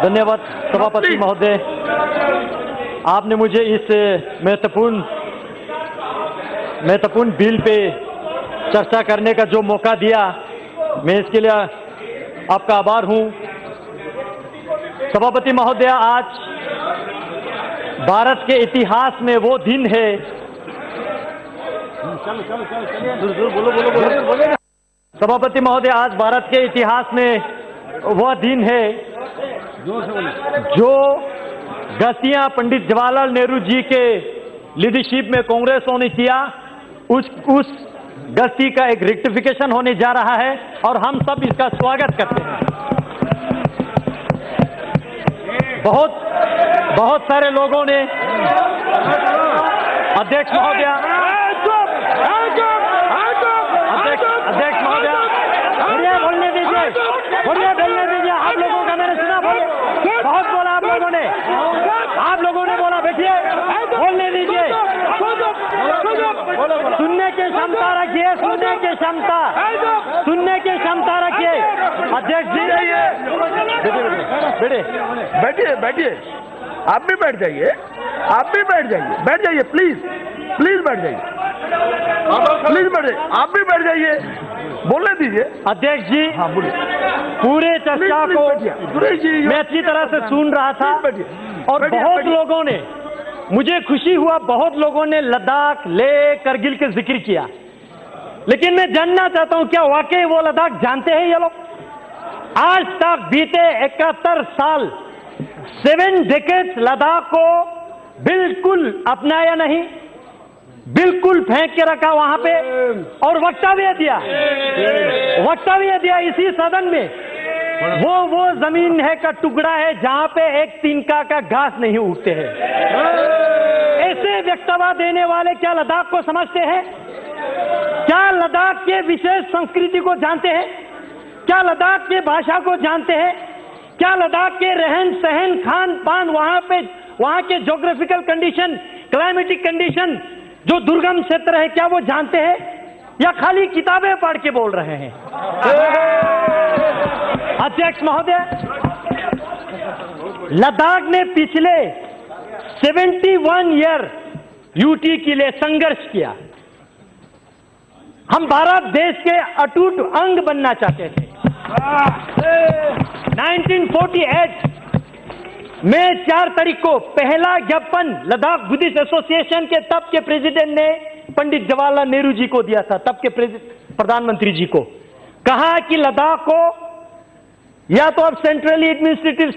धन्यवाद सभापति महोदय, आपने मुझे इस महत्वपूर्ण बिल पे चर्चा करने का जो मौका दिया, मैं इसके लिए आपका आभार हूं। सभापति महोदय, आज भारत के इतिहास में वो दिन है, सभापति महोदय, आज भारत के इतिहास में वह दिन है जो गलतियां पंडित जवाहरलाल नेहरू जी के लीडरशिप में कांग्रेसों ने किया, उस गलती का एक रेक्टिफिकेशन होने जा रहा है और हम सब इसका स्वागत करते हैं। बहुत सारे लोगों ने, अध्यक्ष महोदय, बोलने दीजिए, आप लोगों का मैंने सुना, बहुत बोला आप लोगों ने बोला, बैठिए, बोलने दीजिए, सुनने की क्षमता रखिए, सुनने की क्षमता रखिए। अध्यक्ष जी, बैठिए, आप भी बैठ जाइए, प्लीज बैठ जाइए, आप भी बैठ जाइए, बोलने दीजिए। अध्यक्ष जी, हाँ बोलिए। पूरे चर्चा को मैं अच्छी तरह से सुन रहा था और बहुत लोगों ने, मुझे खुशी हुआ, बहुत लोगों ने लद्दाख, लेह, करगिल का जिक्र किया, लेकिन मैं जानना चाहता हूं क्या वाकई वो लद्दाख जानते हैं ये लोग? आज तक बीते 71 साल, 7 डेकेड्स लद्दाख को बिल्कुल अपनाया नहीं, बिल्कुल फेंक के रखा वहां पे और वक्तव्य दिया इसी सदन में। वो जमीन है का टुकड़ा है जहां पे एक तिनका का घास नहीं उगते हैं। ऐसे वक्तव्य देने वाले क्या लद्दाख को समझते हैं? क्या लद्दाख के विशेष संस्कृति को जानते हैं? क्या लद्दाख के भाषा को जानते हैं? क्या लद्दाख के रहन सहन, खान पान, वहां के ज्योग्राफिकल कंडीशन, क्लाइमेटिक कंडीशन, जो दुर्गम क्षेत्र है, क्या वो जानते हैं या खाली किताबें पढ़ के बोल रहे हैं? अध्यक्ष महोदय, लद्दाख ने पिछले 71 ईयर यूटी के लिए संघर्ष किया। हम भारत देश के अटूट अंग बनना चाहते थे। 1948 मई 4 तारीख को पहला ज्ञापन लद्दाख बुद्धिस्ट एसोसिएशन के तब के प्रेसिडेंट ने पंडित जवाहरलाल नेहरू जी को दिया था, तब के प्रधानमंत्री जी को। कहा कि लद्दाख को या तो आप सेंट्रली एडमिनिस्ट्रेटिव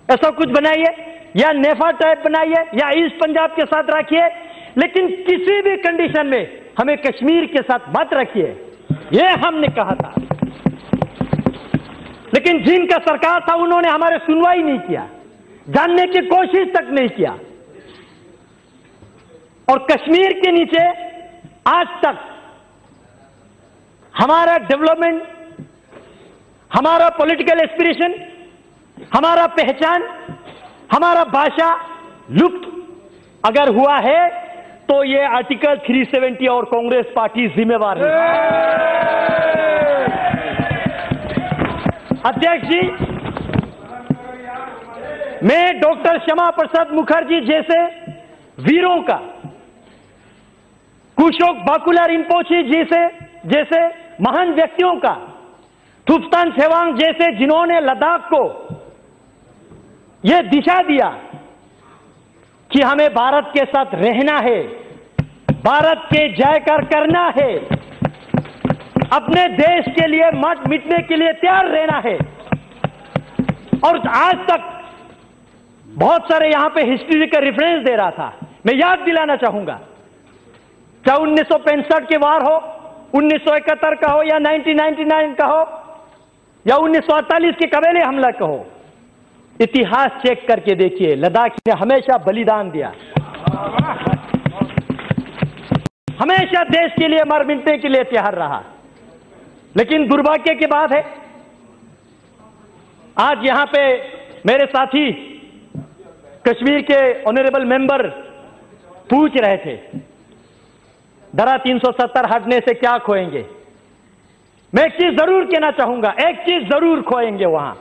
ऐसा कुछ बनाइए, या नेफा टाइप बनाइए, या ईस्ट पंजाब के साथ रखिए, लेकिन किसी भी कंडीशन में हमें कश्मीर के साथ मत रखिए, यह हमने कहा था। लेकिन जिनका सरकार था उन्होंने हमारे सुनवाई नहीं किया, जानने की कोशिश तक नहीं किया, और कश्मीर के नीचे आज तक हमारा डेवलपमेंट, हमारा पॉलिटिकल एस्पिरेशन, हमारा पहचान, हमारा भाषा लुप्त अगर हुआ है तो ये आर्टिकल 370 और कांग्रेस पार्टी जिम्मेवार है। अध्यक्ष जी, मैं डॉक्टर श्यामा प्रसाद मुखर्जी जैसे वीरों का, कुशोक बाकुला रिम्पोची जैसे महान व्यक्तियों का, थुप्तान सेवांग जैसे जिन्होंने लद्दाख को यह दिशा दिया कि हमें भारत के साथ रहना है, भारत के जयकार करना है, अपने देश के लिए मत मिटने के लिए तैयार रहना है। और आज तक बहुत सारे यहां पे हिस्ट्री का रेफरेंस दे रहा था, मैं याद दिलाना चाहूंगा, चाहे 1965 के वार हो, 1971 का हो, या 1999 का हो, या 1948 के कबीले हमला का हो, इतिहास चेक करके देखिए, लद्दाख ने हमेशा बलिदान दिया, हमेशा देश के लिए मर मिटने के लिए तैयार रहा। लेकिन दुर्भाग्य की बात है, आज यहां पे मेरे साथी कश्मीर के ऑनरेबल मेंबर पूछ रहे थे, धारा 370 हटने से क्या खोएंगे? मैं एक चीज जरूर कहना चाहूंगा, एक चीज जरूर खोएंगे वहां,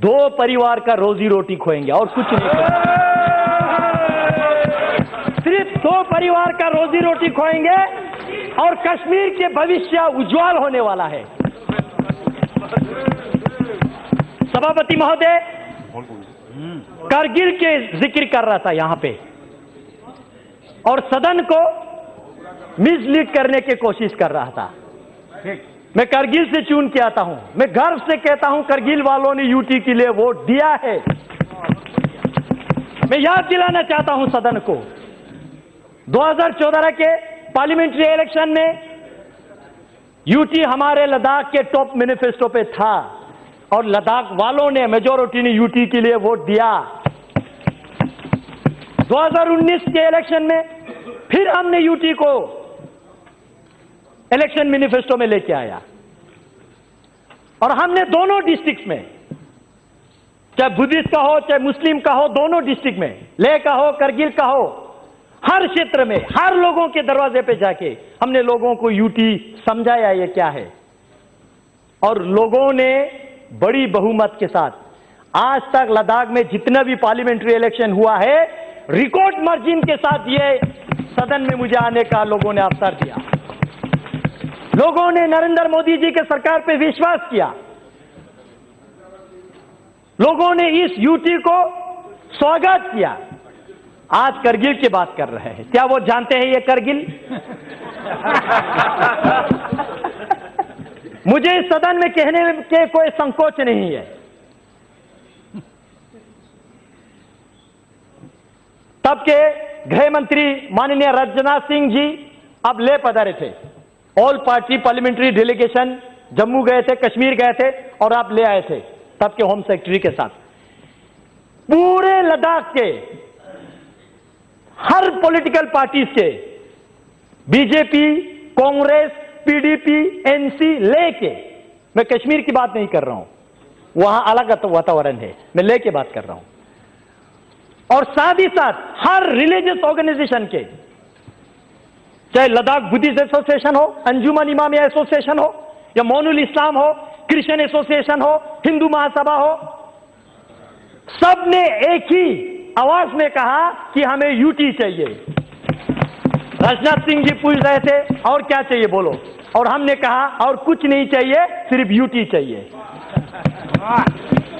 2 परिवार का रोजी रोटी खोएंगे और कुछ नहीं खोएंगे। सिर्फ 2 परिवार का रोजी रोटी खोएंगे और कश्मीर के भविष्य उज्जवल होने वाला है। सभापति महोदय कारगिल के जिक्र कर रहा था यहां पे और सदन को मिसलीड करने की कोशिश कर रहा था। मैं कारगिल से चुन के आता हूं, मैं गर्व से कहता हूं कारगिल वालों ने यूटी के लिए वोट दिया है। मैं याद दिलाना चाहता हूं सदन को 2014 के पार्लियामेंट्री इलेक्शन में यूटी हमारे लद्दाख के टॉप मैनिफेस्टो पे था और लद्दाख वालों ने मेजॉरिटी ने यूटी के लिए वोट दिया। 2019 के इलेक्शन में फिर हमने यूटी को इलेक्शन मैनिफेस्टो में लेके आया और हमने दोनों डिस्ट्रिक्ट में, चाहे बुद्धिस्ट का हो चाहे मुस्लिम का हो, दोनों डिस्ट्रिक्ट में, लेह का हो करगिल का हो, हर क्षेत्र में हर लोगों के दरवाजे पे जाके हमने लोगों को यूटी समझाया ये क्या है और लोगों ने बड़ी बहुमत के साथ आज तक लद्दाख में जितना भी पार्लियामेंट्री इलेक्शन हुआ है रिकॉर्ड मार्जिन के साथ ये सदन में मुझे आने का लोगों ने अवसर दिया। लोगों ने नरेंद्र मोदी जी के सरकार पे विश्वास किया। लोगों ने इस यूटी को स्वागत किया। आज करगिल की बात कर रहे हैं, क्या वो जानते हैं ये करगिल? मुझे इस सदन में कहने के कोई संकोच नहीं है। तब के गृह मंत्री माननीय राजनाथ सिंह जी अब ले पधारे थे। All party parliamentary delegation Jammu गए थे, कश्मीर गए थे और आप ले आए थे तब के होम सेक्रेटरी के साथ। पूरे लद्दाख के हर पॉलिटिकल पार्टीज के, बीजेपी, कांग्रेस, पीडीपी, एनसी लेके, मैं कश्मीर की बात नहीं कर रहा हूं, वहां अलग वातावरण है, मैं लेके बात कर रहा हूं, और साथ ही साथ हर रिलीजियस ऑर्गेनाइजेशन के, चाहे लद्दाख बुद्धिस्ट एसोसिएशन हो, अंजुमन इमामिया एसोसिएशन हो, या मोनुल इस्लाम हो, क्रिश्चियन एसोसिएशन हो, हिंदू महासभा हो, सब ने एक ही आवाज में कहा कि हमें यूटी चाहिए। राजनाथ सिंह जी पूछ रहे थे और क्या चाहिए बोलो, और हमने कहा और कुछ नहीं चाहिए, सिर्फ यूटी चाहिए।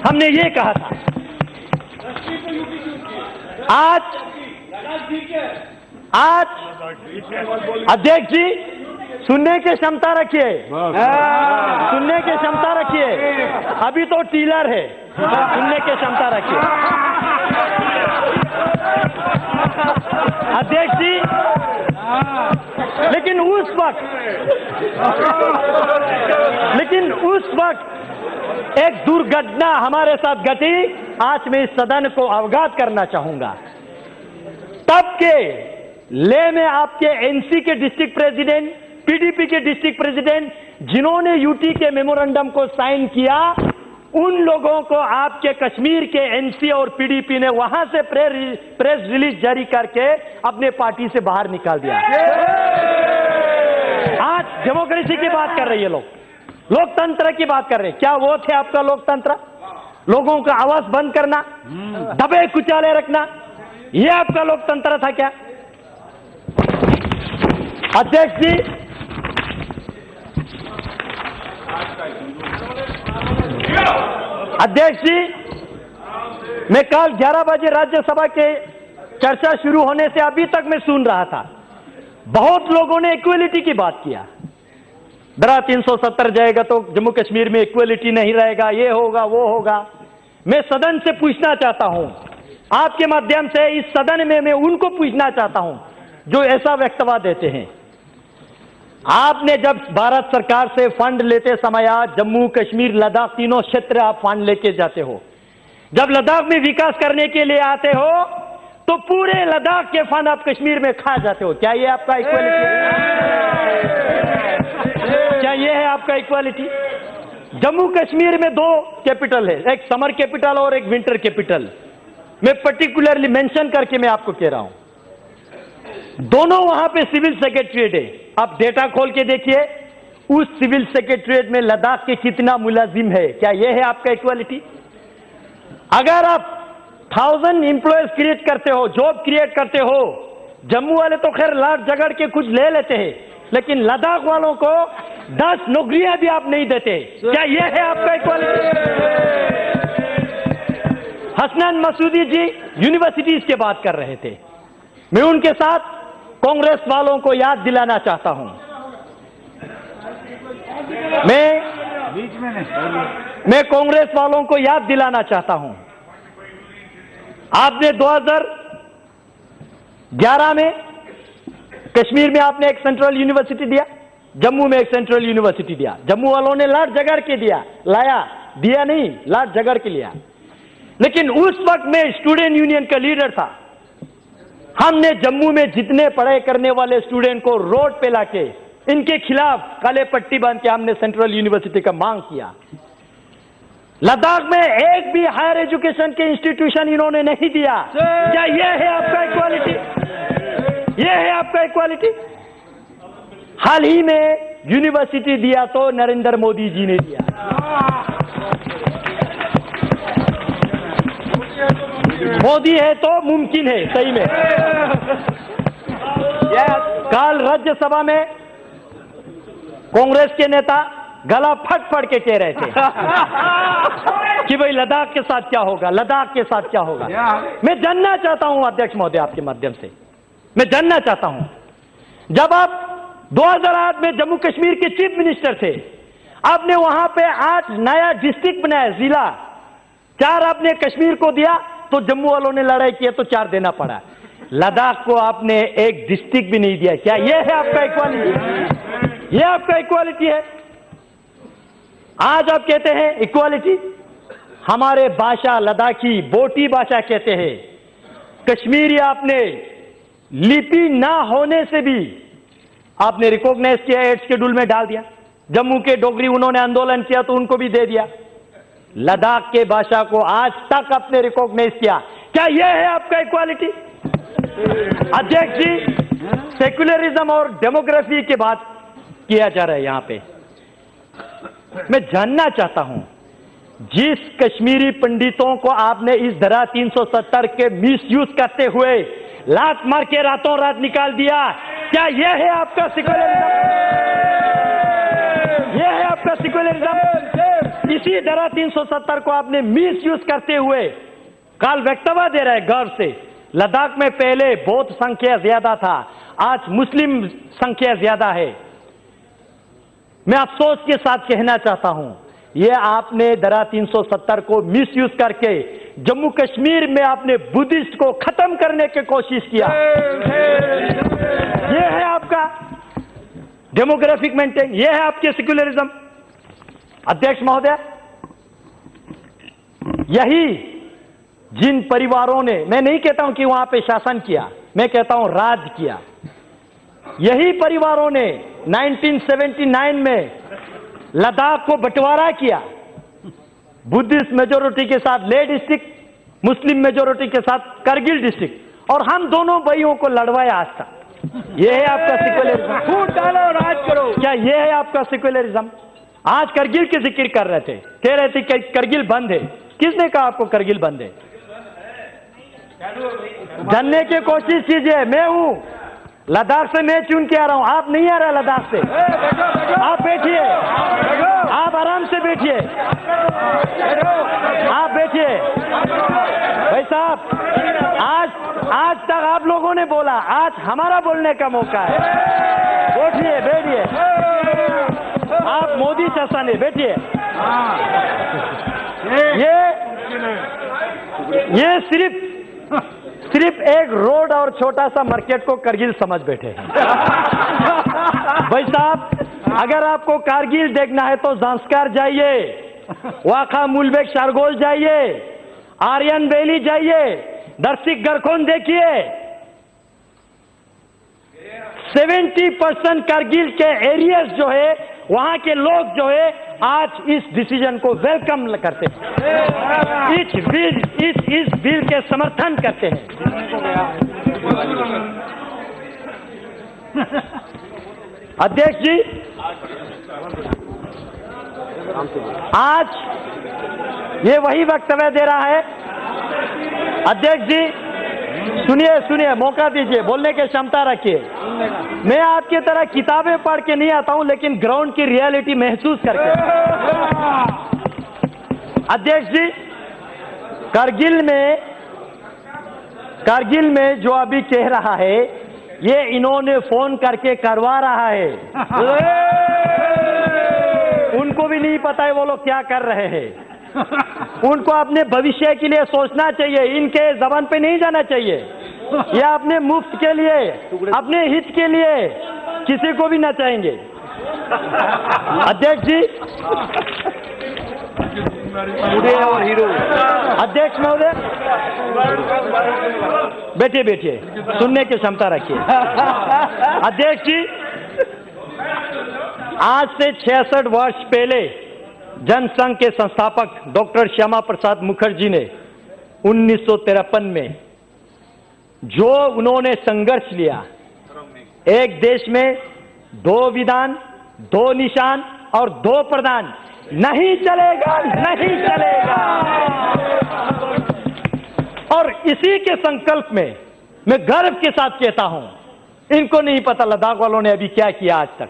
हमने ये कहा था। आज अध्यक्ष जी सुनने की क्षमता रखिए, सुनने की क्षमता रखिए, अभी तो टीलर है, सुनने की क्षमता रखिए। अध्यक्ष जी, लेकिन उस वक्त एक दुर्घटना हमारे साथ घटी, आज मैं इस सदन को अवगत करना चाहूंगा। तब के ले में आपके एनसी के डिस्ट्रिक्ट प्रेसिडेंट, पीडीपी के डिस्ट्रिक्ट प्रेसिडेंट, जिन्होंने यूटी के मेमोरेंडम को साइन किया, उन लोगों को आपके कश्मीर के एनसी और पीडीपी ने वहां से प्रेस रिलीज जारी करके अपने पार्टी से बाहर निकाल दिया। आज डेमोक्रेसी की बात कर रही है लोग, लोकतंत्र की बात कर रहे हैं। क्या वो थे आपका लोकतंत्र? लोगों का आवाज बंद करना, दबे कुचाले रखना, ये आपका लोकतंत्र था क्या? अध्यक्ष जी, मैं कल 11 बजे राज्यसभा के चर्चा शुरू होने से अभी तक मैं सुन रहा था, बहुत लोगों ने इक्वलिटी की बात किया। धारा 370 जाएगा तो जम्मू कश्मीर में इक्वलिटी नहीं रहेगा, ये होगा वो होगा। मैं सदन से पूछना चाहता हूं, आपके माध्यम से इस सदन में मैं उनको पूछना चाहता हूं जो ऐसा वक्तव्य देते हैं। आपने जब भारत सरकार से फंड लेते समय जम्मू कश्मीर लद्दाख तीनों क्षेत्र आप फंड लेके जाते हो, जब लद्दाख में विकास करने के लिए आते हो तो पूरे लद्दाख के फंड आप कश्मीर में खा जाते हो। क्या ये आपका इक्वालिटी है? क्या ये है आपका इक्वालिटी? जम्मू कश्मीर में 2 कैपिटल है, एक समर कैपिटल और एक विंटर कैपिटल। मैं पर्टिकुलरली मेंशन करके मैं आपको कह रहा हूं, दोनों वहां पे सिविल सेक्रेटरीट है। आप डेटा खोल के देखिए, उस सिविल सेक्रेटरीट में लद्दाख के कितना मुलाजिम है। क्या यह है आपका इक्वालिटी? अगर आप 1000 एम्प्लॉयज क्रिएट करते हो, जॉब क्रिएट करते हो, जम्मू वाले तो खैर लाट झगड़ के कुछ ले लेते हैं, लेकिन लद्दाख वालों को 10 नौकरियां भी आप नहीं देते। क्या यह है आपका इक्वालिटी? हसनैन मसूदी जी यूनिवर्सिटीज की बात कर रहे थे। मैं उनके साथ कांग्रेस वालों को याद दिलाना चाहता हूं। मैं कांग्रेस वालों को याद दिलाना चाहता हूं, आपने 2011 में कश्मीर में आपने एक सेंट्रल यूनिवर्सिटी दिया, जम्मू में एक सेंट्रल यूनिवर्सिटी दिया। जम्मू वालों ने लाट झगड़ के दिया नहीं, लाट झगड़ के लिया। लेकिन उस वक्त मैं स्टूडेंट यूनियन का लीडर था। हमने जम्मू में जितने पढ़ाई करने वाले स्टूडेंट को रोड पे लाके इनके खिलाफ काले पट्टी बांध के हमने सेंट्रल यूनिवर्सिटी का मांग किया। लद्दाख में एक भी हायर एजुकेशन के इंस्टीट्यूशन इन्होंने नहीं दिया। क्या यह है आपका इक्वालिटी? यह है आपका इक्वालिटी? हाल ही में यूनिवर्सिटी दिया तो नरेंद्र मोदी जी ने दिया। मोदी है तो मुमकिन है, सही में। कल राज्यसभा में कांग्रेस के नेता गला फट के कह रहे थे कि भाई लद्दाख के साथ क्या होगा, लद्दाख के साथ क्या होगा। मैं जानना चाहता हूं अध्यक्ष महोदय, आपके माध्यम से मैं जानना चाहता हूं, जब आप 2008 में जम्मू कश्मीर के चीफ मिनिस्टर थे, आपने वहां पे 8 नया डिस्ट्रिक्ट बनाया, जिला 4 आपने कश्मीर को दिया, तो जम्मू वालों ने लड़ाई किया तो 4 देना पड़ा। लद्दाख को आपने एक डिस्ट्रिक्ट भी नहीं दिया। क्या यह है आपका इक्वालिटी? यह आपका इक्वालिटी है? आज आप कहते हैं इक्वालिटी। हमारे भाषा लद्दाखी बोटी भाषा कहते हैं। कश्मीरी आपने लिपि ना होने से भी आपने रिकॉग्नाइज किया, एड शेड्यूल में डाल दिया। जम्मू के डोगरी उन्होंने आंदोलन किया तो उनको भी दे दिया। लद्दाख के भाषा को आज तक आपने रिकॉग्नाइज किया। क्या यह है आपका इक्वालिटी? अध्यक्ष जी, सेक्युलरिज्म और डेमोग्राफी की बात किया जा रहा है यहां पे। मैं जानना चाहता हूं, जिस कश्मीरी पंडितों को आपने इस धारा 370 के मिसयूज करते हुए लात मार के रातों रात निकाल दिया, क्या यह है आपका सेक्युलरिज्म? यह है आपका सेक्युलरिज्म? इसी धारा 370 को आपने मिसयूज करते हुए काल वक्तव्य दे रहा है गर्व से। लद्दाख में पहले बौद्ध संख्या ज्यादा था, आज मुस्लिम संख्या ज्यादा है। मैं अफसोस के साथ कहना चाहता हूं, यह आपने धारा 370 को मिसयूज करके जम्मू कश्मीर में आपने बुद्धिस्ट को खत्म करने की कोशिश किया। यह है आपका डेमोग्राफिक मेंटेन, यह है आपके सेक्युलरिज्म। अध्यक्ष महोदय, यही जिन परिवारों ने, मैं नहीं कहता हूं कि वहां पे शासन किया, मैं कहता हूं राज किया, यही परिवारों ने 1979 में लद्दाख को बंटवारा किया, बुद्धिस्ट मेजोरिटी के साथ लेह डिस्ट्रिक्ट, मुस्लिम मेजोरिटी के साथ करगिल डिस्ट्रिक्ट, और हम दोनों भाइयों को लड़वाया आज तक। यह है आपका सेक्युलरिज्म? फूट डालो, राज करो। क्या यह है आपका सेक्युलरिज्म? आज करगिल की जिक्र कर रहे थे, कह रहे थे कि करगिल बंद है। किसने कहा आपको करगिल बंद है? जानने की कोशिश कीजिए। मैं हूं लद्दाख से, मैं चुन के आ रहा हूं, आप नहीं आ रहा लद्दाख से। आप बैठिए, आप आराम से बैठिए, आप बैठिए। भाई साहब, आज तक आप लोगों ने बोला, आज हमारा बोलने का मौका है। बैठिए, बैठिए, आप मोदी शासन है, बैठिए। ये सिर्फ एक रोड और छोटा सा मार्केट को करगिल समझ बैठे हैं। भाई साहब, अगर आपको कारगिल देखना है तो जांस्कार जाइए, वाखा मुलबेक शारगोल जाइए, आर्यन वैली जाइए, दर्शिक गरखोन देखिए। 70% कारगिल के एरियाज जो है, वहां के लोग जो है आज इस डिसीजन को वेलकम करते हैं, इस बिल के समर्थन करते हैं। अध्यक्ष जी, आज ये वही वक्तव्य दे रहा है। अध्यक्ष जी सुनिए सुनिए, मौका दीजिए, बोलने की क्षमता रखिए। मैं आपकी तरह किताबें पढ़ के नहीं आता हूं, लेकिन ग्राउंड की रियलिटी महसूस करके। अध्यक्ष जी, कारगिल में जो अभी कह रहा है, ये इन्होंने फोन करके करवा रहा है। उनको भी नहीं पता है वो लोग क्या कर रहे हैं। उनको अपने भविष्य के लिए सोचना चाहिए, इनके जबान पे नहीं जाना चाहिए। ये अपने मुफ्त के लिए, अपने हित के लिए किसी को भी नचाएंगे। अध्यक्ष जी, अध्यक्ष महोदय, बैठिए बैठिए, सुनने की क्षमता रखिए। अध्यक्ष जी, आज से 66 वर्ष पहले जनसंघ के संस्थापक डॉक्टर श्यामा प्रसाद मुखर्जी ने 1953 में जो उन्होंने संघर्ष लिया, एक देश में 2 विधान, 2 निशान और 2 प्रधान, नहीं चलेगा, नहीं चलेगा। और इसी के संकल्प में मैं गर्व के साथ कहता हूं, इनको नहीं पता लद्दाख वालों ने अभी क्या किया आज तक।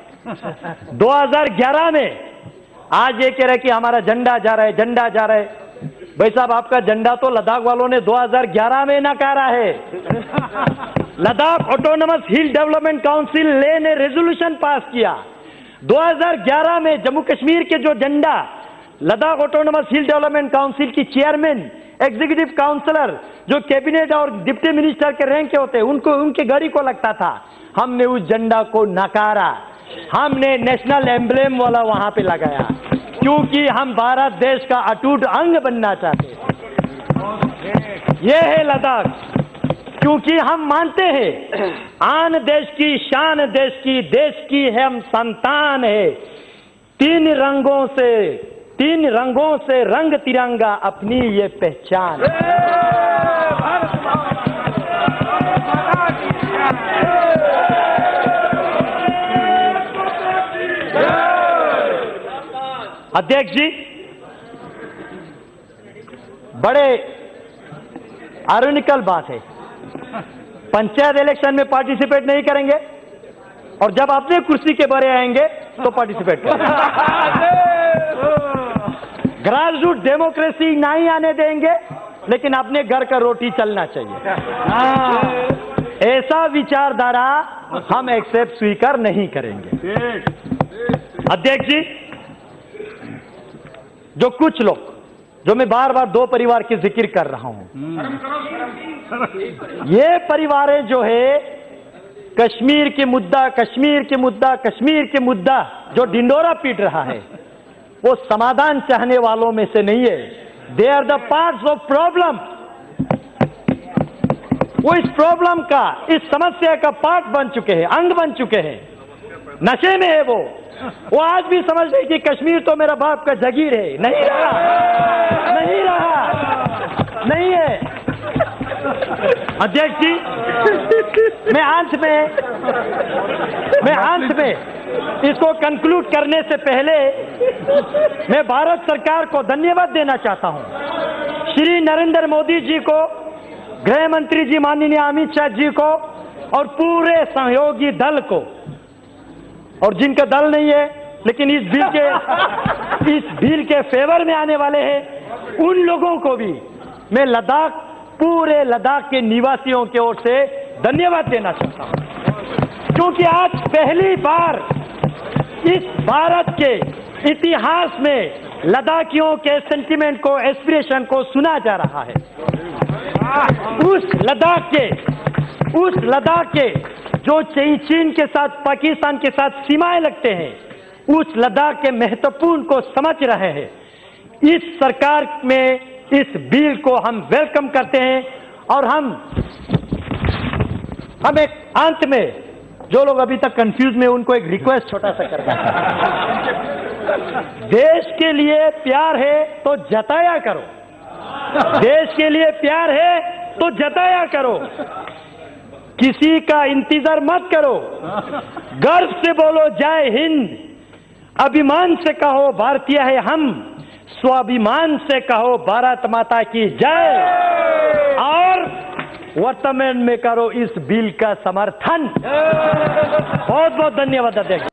2011 में आज ये कह रहे कि हमारा झंडा जा रहा है, झंडा जा रहा है। भाई साहब, आपका झंडा तो लद्दाख वालों ने 2011 में नकारा है। लद्दाख ऑटोनमस हिल डेवलपमेंट काउंसिल ने रेजोल्यूशन पास किया 2011 में। जम्मू कश्मीर के जो झंडा लद्दाख ऑटोनमस हिल डेवलपमेंट काउंसिल की चेयरमैन, एग्जीक्यूटिव काउंसलर, जो कैबिनेट और डिप्टी मिनिस्टर के रैंक के होते, उनको उनके गाड़ी को लगता था, हमने उस झंडा को नकारा। हमने नेशनल एम्ब्लेम वाला वहां पे लगाया, क्योंकि हम भारत देश का अटूट अंग बनना चाहते हैं। यह है लद्दाख, क्योंकि हम मानते हैं आन देश की शान, देश की हम संतान है। 3 रंगों से रंग तिरंगा अपनी ये पहचान। अध्यक्ष जी, बड़े आयरनिकल बात है, पंचायत इलेक्शन में पार्टिसिपेट नहीं करेंगे और जब अपने कुर्सी के बारे आएंगे तो पार्टिसिपेट करेंगे। ग्रासरूट डेमोक्रेसी नहीं आने देंगे, लेकिन अपने घर का रोटी चलना चाहिए। ऐसा विचारधारा हम एक्सेप्ट स्वीकार नहीं करेंगे। अध्यक्ष जी, जो कुछ लोग, जो मैं बार बार 2 परिवार की जिक्र कर रहा हूं, ये परिवारें जो है कश्मीर के मुद्दा जो ढिंडोरा पीट रहा है, वो समाधान चाहने वालों में से नहीं है। They are the parts of problem. वो इस प्रॉब्लम का, इस समस्या का पार्ट बन चुके हैं, अंग बन चुके हैं। नशे में है वो आज भी समझ रहे कि कश्मीर तो मेरा बाप का जागीर है। नहीं रहा, नहीं है। अध्यक्ष जी, मैं अंत में इसको कंक्लूड करने से पहले मैं भारत सरकार को धन्यवाद देना चाहता हूं। श्री नरेंद्र मोदी जी को, गृह मंत्री जी माननीय अमित शाह जी को और पूरे सहयोगी दल को, और जिनका दल नहीं है लेकिन इस बिल के फेवर में आने वाले हैं, उन लोगों को भी मैं पूरे लद्दाख के निवासियों की ओर से धन्यवाद देना चाहता हूं, क्योंकि आज पहली बार इस भारत के इतिहास में लद्दाखियों के सेंटिमेंट को, एस्पिरेशन को सुना जा रहा है। उस लद्दाख के जो चीन के साथ, पाकिस्तान के साथ सीमाएं लगते हैं, उस लद्दाख के महत्वपूर्ण को समझ रहे हैं। इस सरकार में इस बिल को हम वेलकम करते हैं और हम एक अंत में, जो लोग अभी तक कंफ्यूज में, उनको एक रिक्वेस्ट छोटा सा करना है। देश के लिए प्यार है तो जताया करो, देश के लिए प्यार है तो जताया करो, किसी का इंतजार मत करो। गर्व से बोलो जय हिंद, अभिमान से कहो भारतीय है हम, स्वाभिमान से कहो भारत माता की जय और वर्तमान में करो इस बिल का समर्थन। बहुत बहुत धन्यवाद अध्यक्ष।